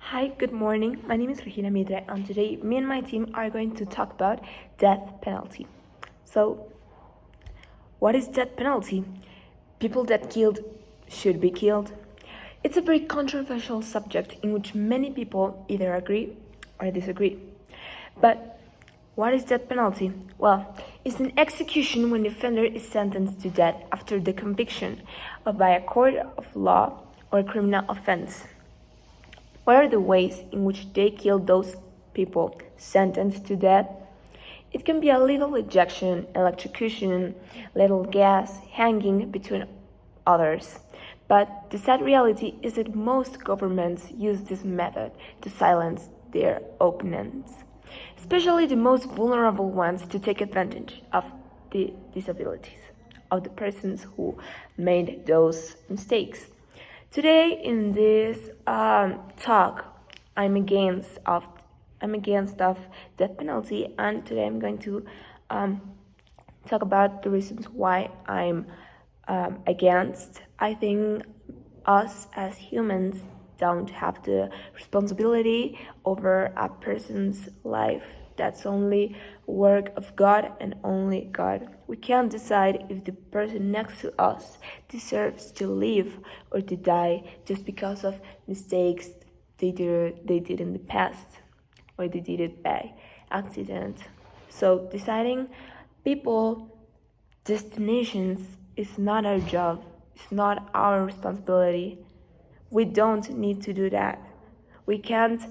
Hi, good morning. My name is Regina Midre, and today me and my team are going to talk about death penalty. So, what is death penalty? People that killed should be killed. It's a very controversial subject in which many people either agree or disagree. But what is death penalty? Well, it's an execution when the offender is sentenced to death after the conviction by a court of law or a criminal offense. What are the ways in which they kill those people sentenced to death? It can be a lethal injection, electrocution, lethal gas, hanging, between others. But the sad reality is that most governments use this method to silence their opponents, especially the most vulnerable ones, to take advantage of the disabilities of the persons who made those mistakes. Today, in this talk, I'm against of death penalty, and today I'm going to talk about the reasons why I'm against. I think us as humans don't have the responsibility over a person's life. That's only work of God and only God. We can't decide if the person next to us deserves to live or to die just because of mistakes they did in the past, or they did it by accident. So deciding people destinations is not our job. It's not our responsibility. We don't need to do that. We can't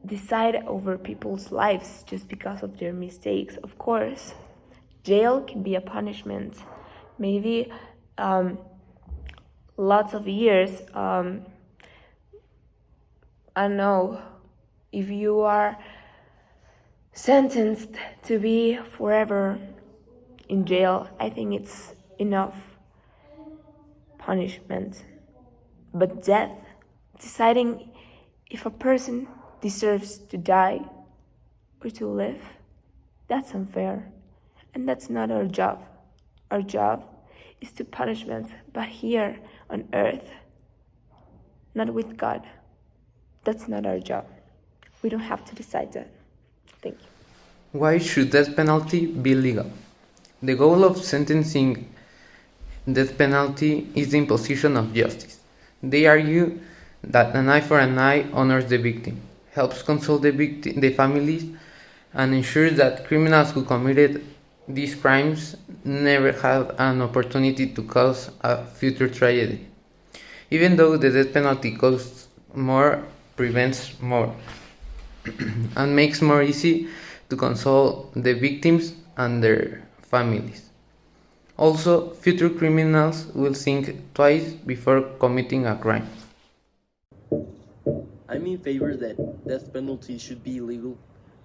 decide over people's lives just because of their mistakes. Of course, jail can be a punishment. Maybe lots of years. I don't know, if you are sentenced to be forever in jail, I think it's enough punishment. But death, deciding if a person deserves to die or to live, that's unfair. And that's not our job. Our job is to punishment, but here on earth, not with God. That's not our job. We don't have to decide that. Thank you. Why should death penalty be legal? The goal of sentencing death penalty is the imposition of justice. They argue that an eye for an eye honors the victim, helps console the families, and ensures that criminals who committed these crimes never have an opportunity to cause a future tragedy. Even though the death penalty costs more, prevents more, and makes more easy to console the victims and their families. Also, future criminals will think twice before committing a crime. I'm in favor that death penalty should be illegal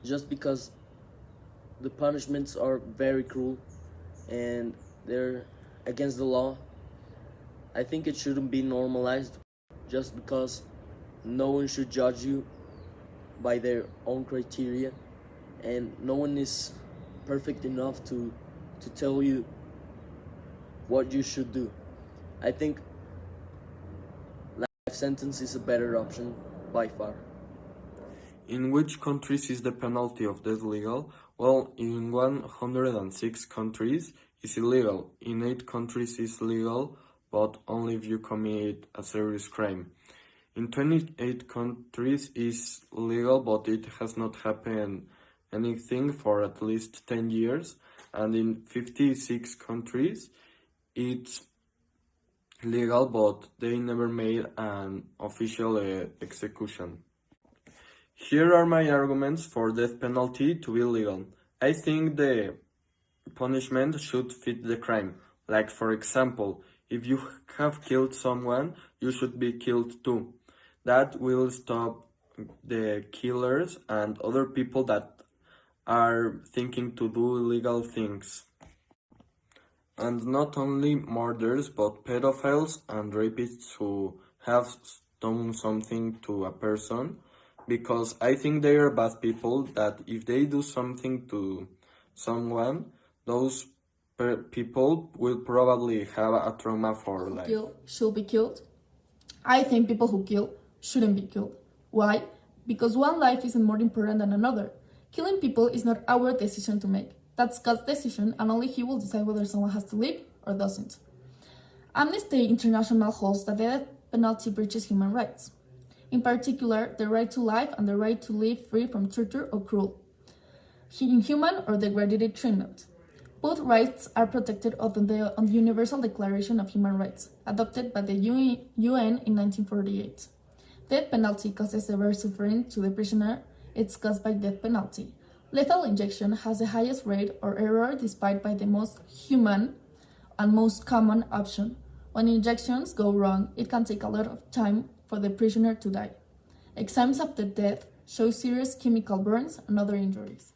just because the punishments are very cruel and they're against the law. I think it shouldn't be normalized just because no one should judge you by their own criteria, and no one is perfect enough to tell you what you should do. I think life sentence is a better option by far. In which countries is the penalty of death legal? Well, in 106 countries it's illegal. In 8 countries it's legal, but only if you commit a serious crime. In 28 countries it's legal, but it has not happened anything for at least 10 years. And in 56 countries it's legal, but they never made an official execution. Here are my arguments for death penalty to be legal. I think the punishment should fit the crime. Like, for example, if you have killed someone, you should be killed too. That will stop the killers and other people that are thinking to do illegal things. And not only murders, but pedophiles and rapists who have done something to a person, because I think they are bad people that if they do something to someone, those people will probably have a trauma for life. Kill should be killed. I think people who kill shouldn't be killed. Why? because one life isn't more important than another. Killing people is not our decision to make. That's God's decision, and only He will decide whether someone has to live or doesn't. Amnesty International holds that the death penalty breaches human rights. In particular, the right to life and the right to live free from torture or cruel, inhuman or degraded treatment. Both rights are protected under the Universal Declaration of Human Rights, adopted by the UN in 1948. Death penalty causes severe suffering to the prisoner. It's caused by death penalty. Lethal injection has the highest rate or error despite by the most human and most common option. When injections go wrong, it can take a lot of time for the prisoner to die. Exams after death show serious chemical burns and other injuries.